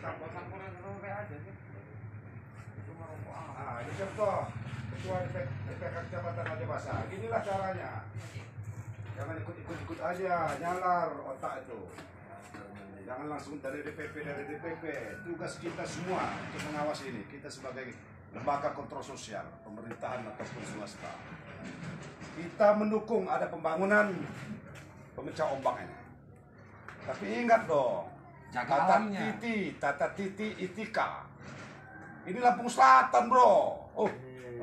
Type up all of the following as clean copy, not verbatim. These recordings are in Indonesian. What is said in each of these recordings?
Nah, ini contoh ketua DPK Kecamatan Raja Basa. Inilah caranya. Jangan ikut aja, nyalar otak itu. Jangan langsung dari DPP. Tugas kita semua untuk mengawasi ini. Kita sebagai lembaga kontrol sosial, pemerintahan ataupun swasta. Kita mendukung ada pembangunan pemecah ombak ini. Tapi ingat dong, tata titi itika. Ini Lampung Selatan, bro. Oh,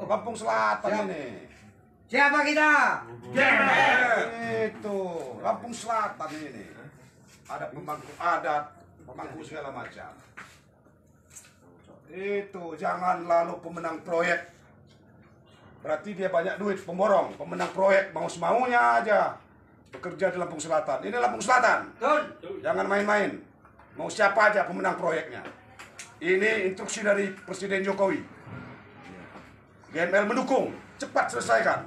Lampung Selatan ini. Siapa kita? Itu Lampung Selatan ini. Ada pemangku adat, pemangku segala macam. Itu jangan lalu pemenang proyek. Berarti dia banyak duit, pemborong, pemenang proyek mau semaunya aja bekerja di Lampung Selatan. Ini Lampung Selatan. Jangan main-main. Mau siapa aja pemenang proyeknya. Ini instruksi dari Presiden Jokowi. GML mendukung, cepat selesaikan.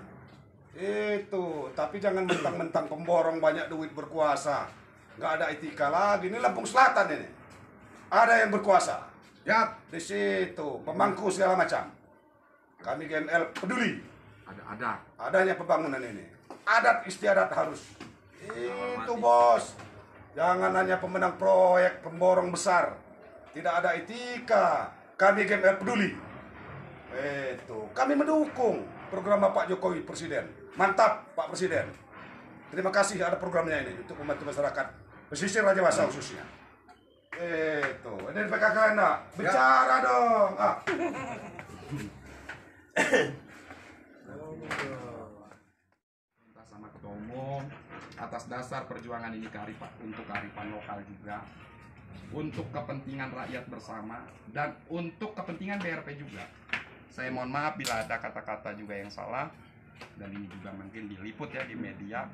Itu, tapi jangan mentang-mentang pemborong banyak duit berkuasa. Nggak ada etika lagi. Ini Lampung Selatan ini. Ada yang berkuasa. Ya, di situ pemangku segala macam. Kami GML peduli. Adanya pembangunan ini. Adat istiadat harus. Itu bos. Jangan hanya pemenang proyek, pemborong besar. Tidak ada etika. Kami GML peduli. Itu, kami mendukung program Bapak Jokowi Presiden. Mantap Pak Presiden. Terima kasih ada programnya ini untuk membantu masyarakat pesisir Raja Basa khususnya. Itu, ini DPK kalian nak bicara dong. Sama Ketua Umum atas dasar perjuangan ini untuk kearifan lokal juga, untuk kepentingan rakyat bersama dan untuk kepentingan BRP juga. Saya mohon maaf bila ada kata-kata juga yang salah, dan ini juga mungkin diliput ya di media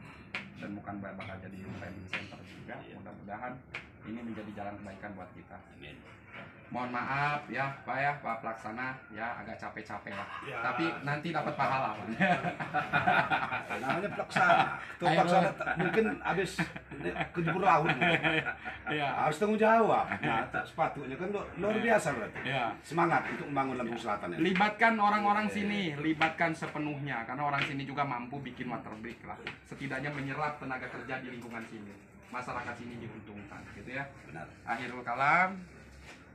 dan bukan bakal jadi trending center juga. Mudah-mudahan ini menjadi jalan kebaikan buat kita. Mohon maaf ya Pak ya, Pak Pelaksana ya, agak capek-capek lah ya. Tapi nanti dapat pahala. Namanya pelaksana. Tuh pelaksana mungkin habis kejebur laut. Ya. Harus tanggung jawab. Nah, sepatunya kan luar biasa berarti. Ya. Semangat untuk membangun Lampung Selatan. Ya. Libatkan orang-orang sini, libatkan sepenuhnya karena orang sini juga mampu bikin waterbrick lah. Setidaknya menyerap tenaga kerja di lingkungan sini. Masyarakat sini diuntungkan, gitu ya. Benar. Akhirul kalam.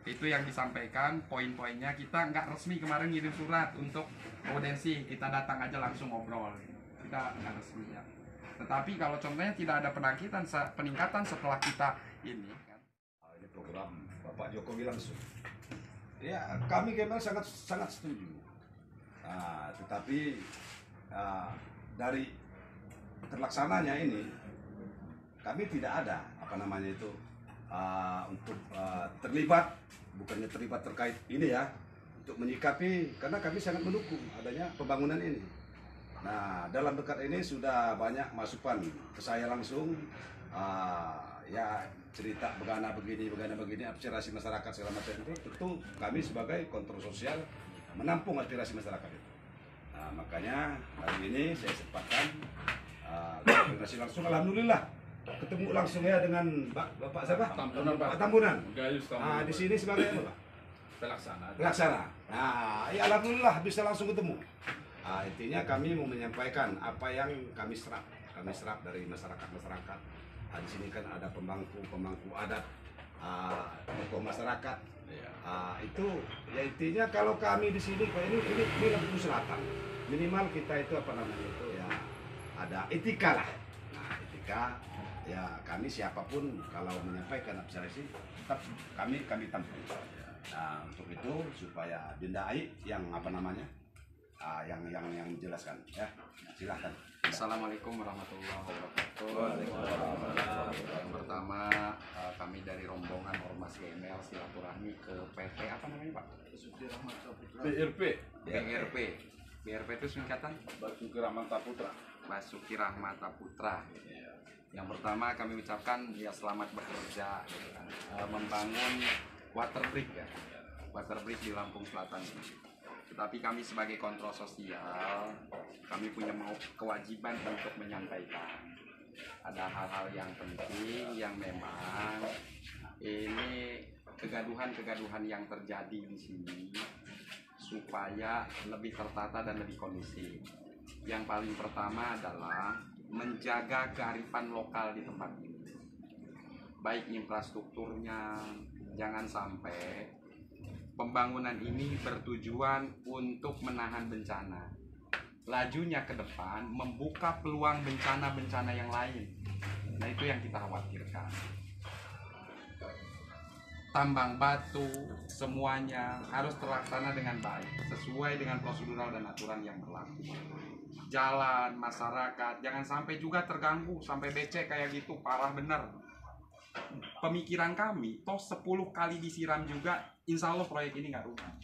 Itu yang disampaikan, poin-poinnya. Kita nggak resmi kemarin ngirim surat untuk audiensi, kita datang aja langsung ngobrol. Kita nggak resmi ya. Tetapi kalau contohnya tidak ada peningkatan setelah kita ini kan. Ini program Bapak Jokowi langsung. Ya, kami GML sangat setuju. Nah, tetapi dari terlaksananya ini kami tidak ada untuk terlibat, bukannya terlibat terkait ini ya, untuk menyikapi, karena kami sangat mendukung adanya pembangunan ini. Nah, dalam dekat ini sudah banyak masukan ke saya langsung, ya cerita begana begini, aspirasi masyarakat segala macam itu. Tentu kami sebagai kontrol sosial menampung aspirasi masyarakat itu. Nah, makanya hari ini saya sempatkan komunikasi langsung, alhamdulillah. Ketemu langsung ya dengan Bapak siapa? Pak Tambunan. Nah, di sini sebagai apa? Pelaksana. Nah, ya alhamdulillah bisa langsung ketemu. Nah, intinya kami mau menyampaikan apa yang kami serap dari masyarakat. Nah, di sini kan ada pemangku adat, tokoh masyarakat. Itu ya intinya kalau kami di sini ini Lampung Selatan. Minimal kita itu ya ada etika lah. Nah, etika ya kami siapapun kalau menyampaikan aspirasi tetap kami tampung. Nah, untuk itu supaya Dinda Ai yang yang menjelaskan ya, silahkan. Assalamualaikum warahmatullahi wabarakatuh. Yang pertama kami dari rombongan Ormas GML silaturahmi ke PT apa namanya Pak? BRP itu singkatan Basuki Rahmata Putra. Basuki Rahmata Putra. Yang pertama kami ucapkan ya selamat bekerja membangun waterbrick di Lampung Selatan ini. Tetapi kami sebagai kontrol sosial, kami punya kewajiban untuk menyampaikan ada hal-hal yang penting yang memang ini kegaduhan-kegaduhan yang terjadi di sini supaya lebih tertata dan lebih kondusif. Yang paling pertama adalah menjaga kearifan lokal di tempat ini. Baik infrastrukturnya, jangan sampai pembangunan ini bertujuan untuk menahan bencana. Lajunya ke depan membuka peluang bencana-bencana yang lain. Nah, itu yang kita khawatirkan. Tambang batu, semuanya harus terlaksana dengan baik, sesuai dengan prosedural dan aturan yang berlaku. Jalan, masyarakat, jangan sampai juga terganggu, sampai becek kayak gitu, parah bener. Pemikiran kami, toh 10 kali disiram juga, insya Allah proyek ini nggak rusak.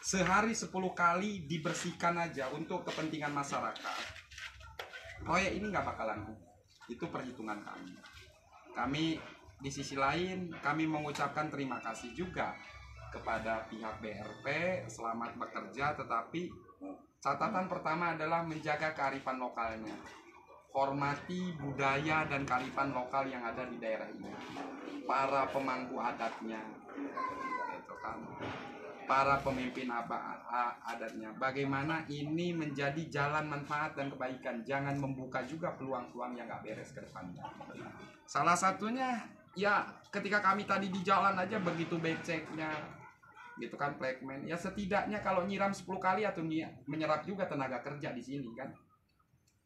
Sehari 10 kali dibersihkan aja untuk kepentingan masyarakat, proyek ini nggak bakalan rusak. Itu perhitungan kami. Kami di sisi lain, kami mengucapkan terima kasih juga kepada pihak BRP, selamat bekerja, tetapi catatan pertama adalah menjaga kearifan lokalnya. Hormati budaya dan kearifan lokal yang ada di daerah ini. Para pemangku adatnya, itu kan, para pemimpin adatnya. Bagaimana ini menjadi jalan manfaat dan kebaikan. Jangan membuka juga peluang-peluang yang gak beres ke depannya. Salah satunya, ya ketika kami tadi di jalan aja begitu beceknya, gitu kan, plekmen. Ya setidaknya kalau nyiram 10 kali atau menyerap juga tenaga kerja di sini kan.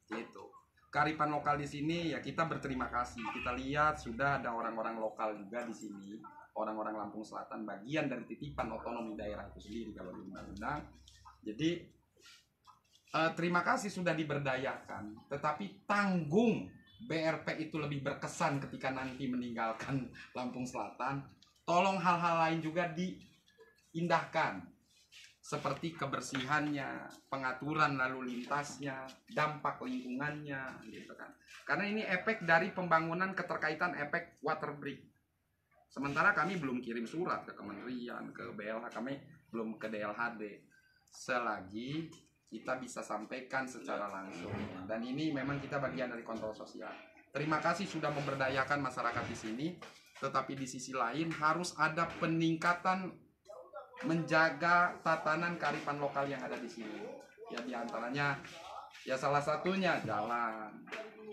Gitu. Kearifan lokal di sini ya kita berterima kasih. Kita lihat sudah ada orang-orang lokal juga di sini. Orang-orang Lampung Selatan bagian dari titipan otonomi daerah itu sendiri kalau di undang-undang. Jadi terima kasih sudah diberdayakan, tetapi tanggung BRP itu lebih berkesan ketika nanti meninggalkan Lampung Selatan. Tolong hal-hal lain juga diindahkan, seperti kebersihannya, pengaturan lalu lintasnya, dampak lingkungannya, gitu kan. Karena ini efek dari pembangunan keterkaitan efek water break. Sementara kami belum kirim surat ke kementerian, ke BLH, kami belum ke DLHD. Selagi kita bisa sampaikan secara langsung. Dan ini memang kita bagian dari kontrol sosial. Terima kasih sudah memberdayakan masyarakat di sini, tetapi di sisi lain harus ada peningkatan menjaga tatanan kearifan lokal yang ada di sini. Ya diantaranya, ya salah satunya jalan.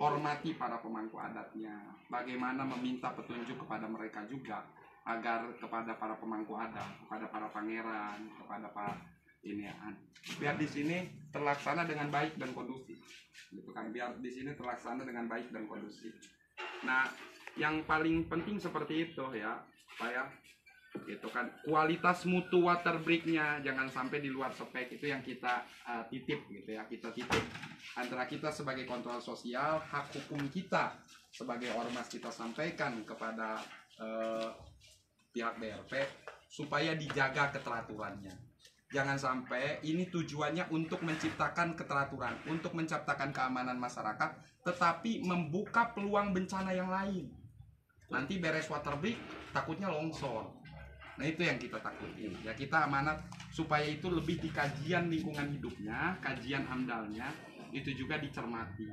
Hormati para pemangku adatnya. Bagaimana meminta petunjuk kepada mereka juga, agar kepada para pemangku adat, kepada para pangeran, kepada para ini biar di sini terlaksana dengan baik dan kondusif, gitu kan. Biar di sini terlaksana dengan baik dan kondusif. Nah, yang paling penting seperti itu ya, Pak ya, gitu kan. Kualitas mutu water break-nya jangan sampai di luar spek, itu yang kita titip gitu ya. Kita titip antara kita sebagai kontrol sosial, hak hukum kita sebagai ormas kita sampaikan kepada pihak BRP supaya dijaga keteraturannya. Jangan sampai ini tujuannya untuk menciptakan keteraturan, untuk menciptakan keamanan masyarakat, tetapi membuka peluang bencana yang lain. Nanti beres water break, takutnya longsor. Nah, itu yang kita takutin. Ya, kita amanat supaya itu lebih di kajian lingkungan hidupnya, kajian AMDAL-nya, itu juga dicermati.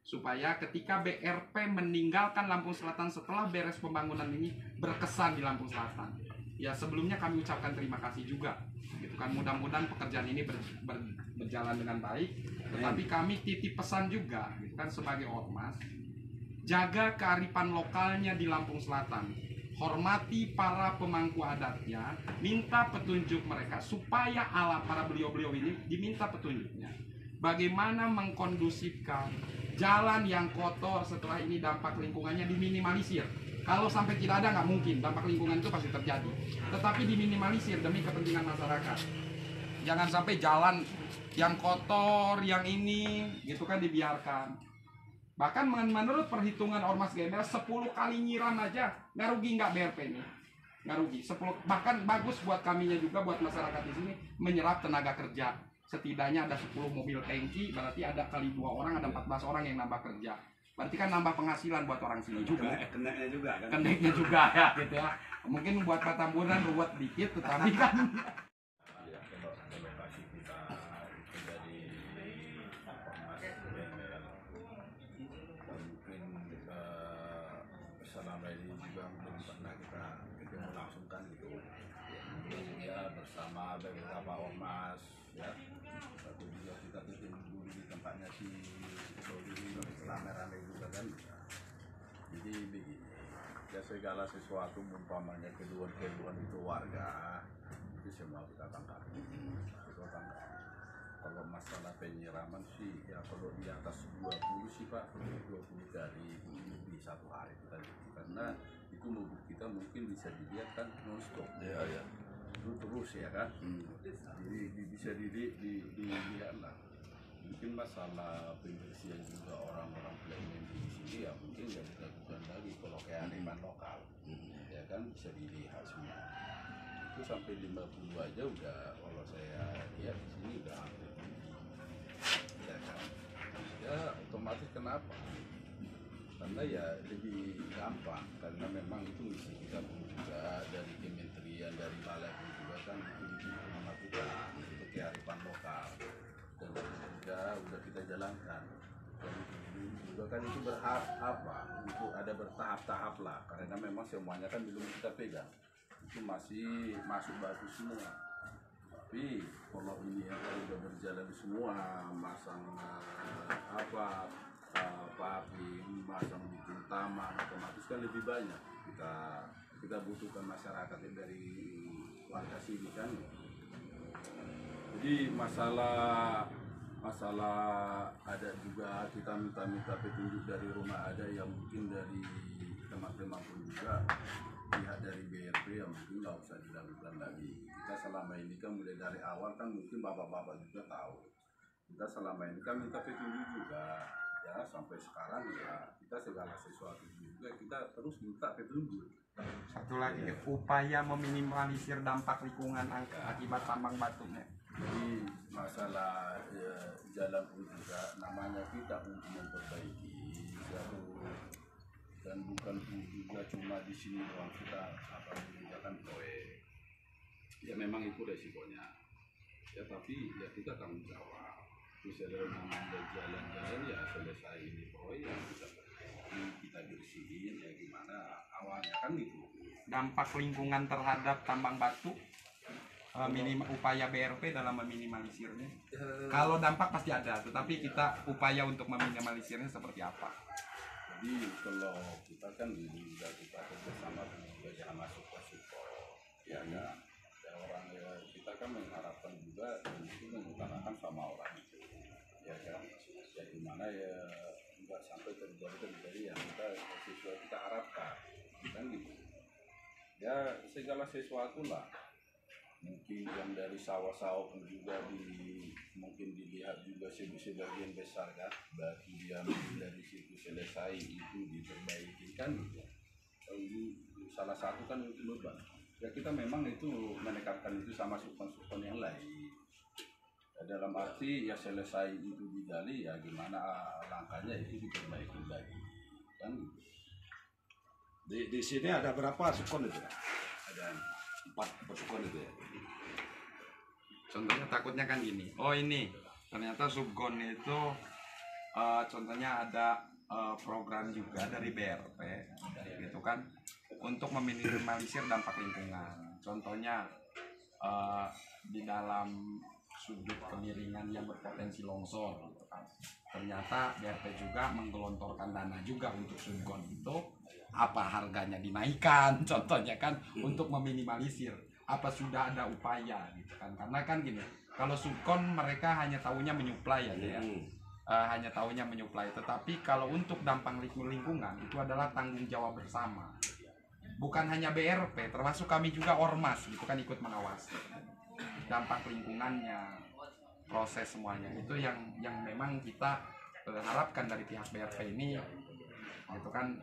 Supaya ketika BRP meninggalkan Lampung Selatan setelah beres pembangunan ini, berkesan di Lampung Selatan. Ya, sebelumnya kami ucapkan terima kasih juga. Gitu kan, mudah-mudahan pekerjaan ini berjalan dengan baik. Tetapi kami titip pesan juga, gitu kan, sebagai ormas, jaga kearifan lokalnya di Lampung Selatan. Hormati para pemangku adatnya, minta petunjuk mereka supaya ala para beliau-beliau ini diminta petunjuknya. Bagaimana mengkondusifkan jalan yang kotor setelah ini dampak lingkungannya diminimalisir. Kalau sampai tidak ada nggak mungkin, dampak lingkungan itu pasti terjadi. Tetapi diminimalisir demi kepentingan masyarakat. Jangan sampai jalan yang kotor, yang ini, gitu kan, dibiarkan. Bahkan menurut perhitungan Ormas Gembel, 10 kali nyiram aja nggak rugi nggak BRP ini, nggak rugi. 10, bahkan bagus buat kaminya juga, buat masyarakat di sini menyerap tenaga kerja. Setidaknya ada 10 mobil tangki, berarti ada kali 2 orang, ada 14 orang yang nambah kerja. Berarti kan nambah penghasilan buat orang sini juga. Keneknya juga kan. Keneknya juga ya, gitu ya. Mungkin buat Patamburan ruwet dikit, tetapi kan lokasi kita itu dari Ormas Gembel, mungkin selama ini juga juga belum pernah kita ketemu langsung kan gitu. Ya bersama beberapa ormas ya. Satu juga kita ketemu dulu di tempatnya si Sodiri rame-rame juga kan. Jadi begini, ya segala sesuatu umpamanya keluhan itu warga itu semua kita tangkap. Kita tangkap. Kalau masalah penyiraman sih ya kalau di atas 20 sih Pak, 20 dari lebih satu hari kita karena itu mobil kita mungkin bisa dilihat kan non-stop ya itu terus ya kan. Jadi bisa dilihat lah. Mungkin masalah pembersihan juga orang-orang pelayanan di sini ya mungkin nggak dilakukan lagi kalau kearifan lokal ya kan bisa dilihat semua itu sampai 50 aja udah kalau saya lihat di sini udah hampir ya kan. Ya otomatis kenapa? Karena ya lebih gampang karena memang itu misi kita pun juga dari kementerian dari balai pun juga kan itu melakukan untuk kearifan lokal dan itu juga udah kita jalankan dan itu juga kan itu berhak apa itu ada bertahap-tahap lah karena memang semuanya kan belum kita pegang itu masih masuk batu semua tapi kalau ini yang udah berjalan semua masang papi masang bikin taman otomatis kan lebih banyak kita butuhkan masyarakat yang dari warga sini kan. Jadi masalah ada juga kita minta petunjuk dari rumah ada yang mungkin dari teman-teman pun juga pihak dari BRP yang mungkin nggak usah dilakukan lagi. Kita selama ini kan mulai dari awal kan mungkin bapak-bapak juga tahu kita selama ini kan minta petunjuk juga ya sampai sekarang ya kita segala sesuatu juga kita terus minta petunjuk. Satu lagi upaya meminimalisir dampak lingkungan akibat tambang batunya. Jadi masalah jalan pun juga namanya kita untuk memperbaiki dan bukan juga cuma di sini doang kita apa mengerjakan proyek. Ya memang itu resikonya. Ya tapi ya kita tanggung jawab. Misalnya namanya jalan-jalan ya selesai ini proyek kita bersihin ya gimana awalnya kan itu. Dampak lingkungan terhadap tambang batu upaya BRP dalam meminimalisirnya. Kalau dampak pasti ada, tetapi kita upaya untuk meminimalisirnya seperti apa? Jadi kalau kita kan juga kita bersama juga jangan masuk ke support ya kan. Ya orang ya kita kan mengharapkan juga dan itu mengutarakan sama orang itu ya kan. Ya gimana ya nggak sampai terjadi yang kita sesuai kita harapkan kan gitu. Ya segala sesuatu lah. Mungkin yang dari sawah-sawah pun juga mungkin dilihat juga sebagian besar kan batu yang dari situ selesai itu diperbaiki kan gitu. Ini salah satu kan untuk beban ya kita memang itu menekankan itu sama sukan-sukan yang lain ya, dalam arti ya selesai itu digali ya gimana langkahnya itu diperbaiki lagi kan gitu. Di sini ada berapa sukun itu? Ada 4 sukun itu ya. Contohnya takutnya kan gini. Oh ini ternyata subgon itu contohnya ada program juga dari BRP gitu kan untuk meminimalisir dampak lingkungan. Contohnya di dalam sudut kemiringan yang berpotensi longsor gitu kan. Ternyata BRP juga menggelontorkan dana juga untuk subgon itu apa harganya dinaikkan contohnya kan untuk meminimalisir apa sudah ada upaya gitu kan karena kan gini kalau subkon mereka hanya tahunya menyuplai ya hanya tahunya menyuplai tetapi kalau untuk dampak lingkungan itu adalah tanggung jawab bersama bukan hanya BRP termasuk kami juga ormas gitu kan ikut mengawasi dampak lingkungannya proses semuanya itu yang memang kita harapkan dari pihak BRP ini gitu kan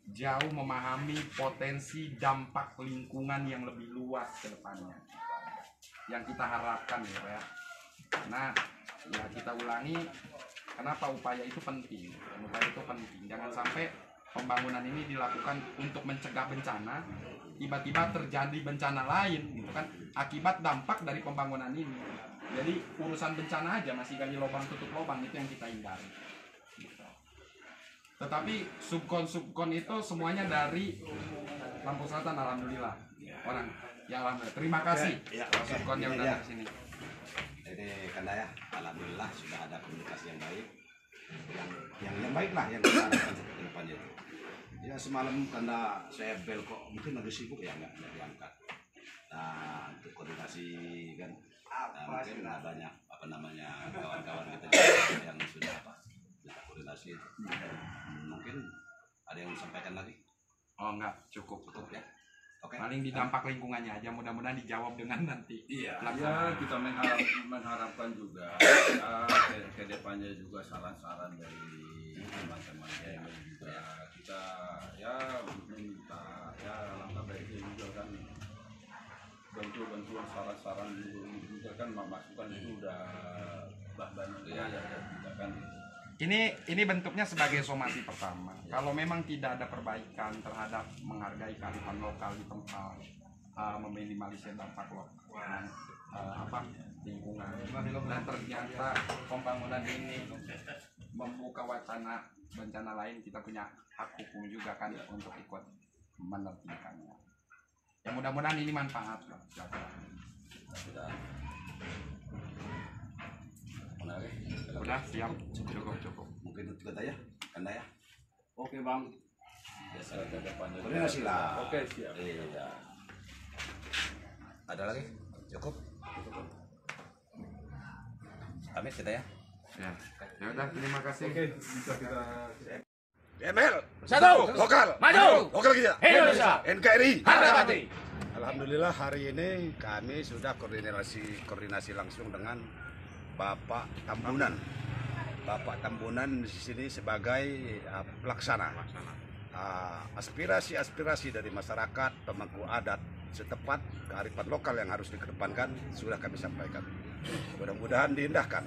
jauh memahami potensi dampak lingkungan yang lebih luas ke depannya yang kita harapkan ya karena ya kita ulangi kenapa upaya itu penting jangan sampai pembangunan ini dilakukan untuk mencegah bencana tiba-tiba terjadi bencana lain gitu kan akibat dampak dari pembangunan ini jadi urusan bencana aja masih gali lubang tutup lubang itu yang kita hindari gitu. Tetapi subkon itu semuanya dari Lampung Selatan, alhamdulillah. Orang ya alhamdulillah. Terima kasih subkon yang Ini udah dia. dari sini. Ini karena ya, alhamdulillah sudah ada komunikasi yang baik, yang baik lah yang kita harapkan ke depannya itu. Ya semalam karena saya bel kok mungkin lagi sibuk ya nggak diangkat. Nah untuk koordinasi kan, mungkin banyak apa namanya kawan-kawan kita juga yang sudah kita koordinasi itu. Mungkin ada yang disampaikan lagi? Oh enggak, cukup Ya. Oke. Paling di dampak lingkungannya aja, mudah-mudahan dijawab dengan nanti. Iya, pelaksanaan. ya kita mengharapkan juga ke depannya juga saran-saran dari teman-teman yang juga kita ya meminta ya langkah baiknya juga kan bantuan saran-saran juga kan masukan itu udah bahan ya kita kan Ini bentuknya sebagai somasi pertama. Kalau memang tidak ada perbaikan terhadap menghargai kearifan lokal di tempat, meminimalisir dampak lokal, lingkungan, dan ternyata pembangunan ini membuka wacana bencana lain, kita punya hak hukum juga kan untuk ikut menertibkannya. Ya mudah-mudahan ini manfaat lah. Udah siap, cukup. Mungkin itu kata ya, karena ya. oke bang biasa ke depannya Koordinasi lah. oke siap Iya. Ada lagi? Cukup? Pamit kita ya. Ya udah, terima kasih. bisa kita GML Satu. lokal Maju. lokal kita Indonesia. NKRI. Harga mati. Alhamdulillah hari ini kami sudah koordinasi langsung dengan Bapak Tambunan. Bapak Tambunan di sini sebagai pelaksana. Aspirasi dari masyarakat, pemangku adat setepat kearifan lokal yang harus dikedepankan sudah kami sampaikan. Mudah-mudahan diindahkan.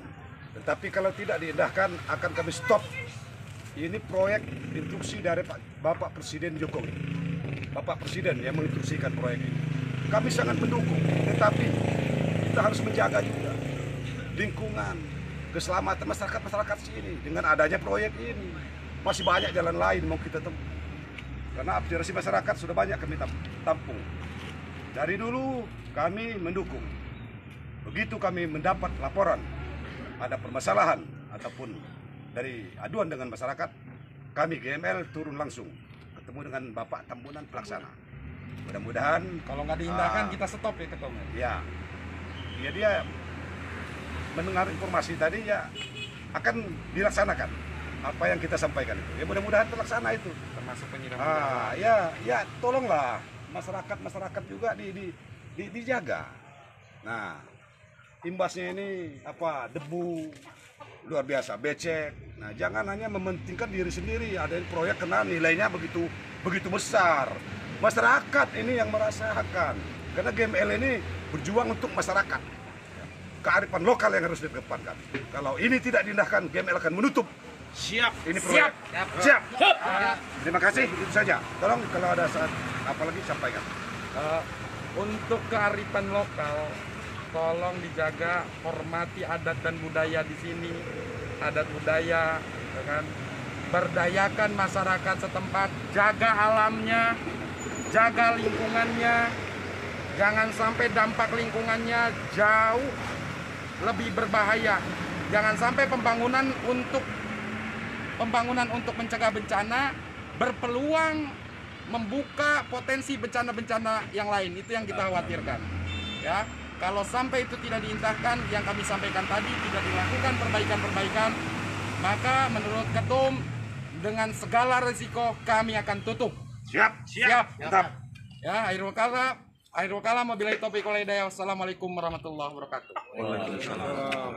Tetapi kalau tidak diindahkan akan kami stop. Ini proyek instruksi dari Bapak Presiden Jokowi. Bapak Presiden yang menginstruksikan proyek ini. Kami sangat mendukung, tetapi kita harus menjaga juga lingkungan, keselamatan masyarakat sini dengan adanya proyek ini. Masih banyak jalan lain mau kita tempuh. Karena aspirasi masyarakat sudah banyak kami tampung. Dari dulu kami mendukung. Begitu kami mendapat laporan ada permasalahan ataupun dari aduan dengan masyarakat, kami GML turun langsung ketemu dengan Bapak Tambunan pelaksana. Mudah-mudahan Kalau nggak diindahkan kita stop ya ketua. ya dia mendengar informasi tadi ya akan dilaksanakan apa yang kita sampaikan itu. Ya mudah-mudahan terlaksana itu. Termasuk penyiraman. Ya tolonglah masyarakat juga dijaga. Nah, imbasnya ini debu luar biasa, becek. Nah, jangan hanya mementingkan diri sendiri. Ada proyek kena nilainya begitu besar. Masyarakat ini yang merasakan. Karena GML ini berjuang untuk masyarakat. Kearifan lokal yang harus dikedepankan. Kalau ini tidak diindahkan, GML akan menutup. Siap. Ini proyek. Siap. Terima kasih, itu saja. Tolong kalau ada apa lagi sampaikan. Untuk kearifan lokal, tolong dijaga, hormati adat dan budaya di sini, adat budaya, ya kan? Berdayakan masyarakat setempat, jaga alamnya, jaga lingkungannya, jangan sampai dampak lingkungannya jauh lebih berbahaya. Jangan sampai pembangunan untuk mencegah bencana berpeluang membuka potensi bencana-bencana yang lain. Itu yang kita khawatirkan. Ya, kalau sampai itu tidak diindahkan, yang kami sampaikan tadi tidak dilakukan perbaikan-perbaikan, maka menurut Ketum dengan segala risiko kami akan tutup. Siap. Mantap. Ya, akhirul kalam wabillahi taufiq wal hidayah. Wassalamualaikum warahmatullahi wabarakatuh. Waalaikumsalam.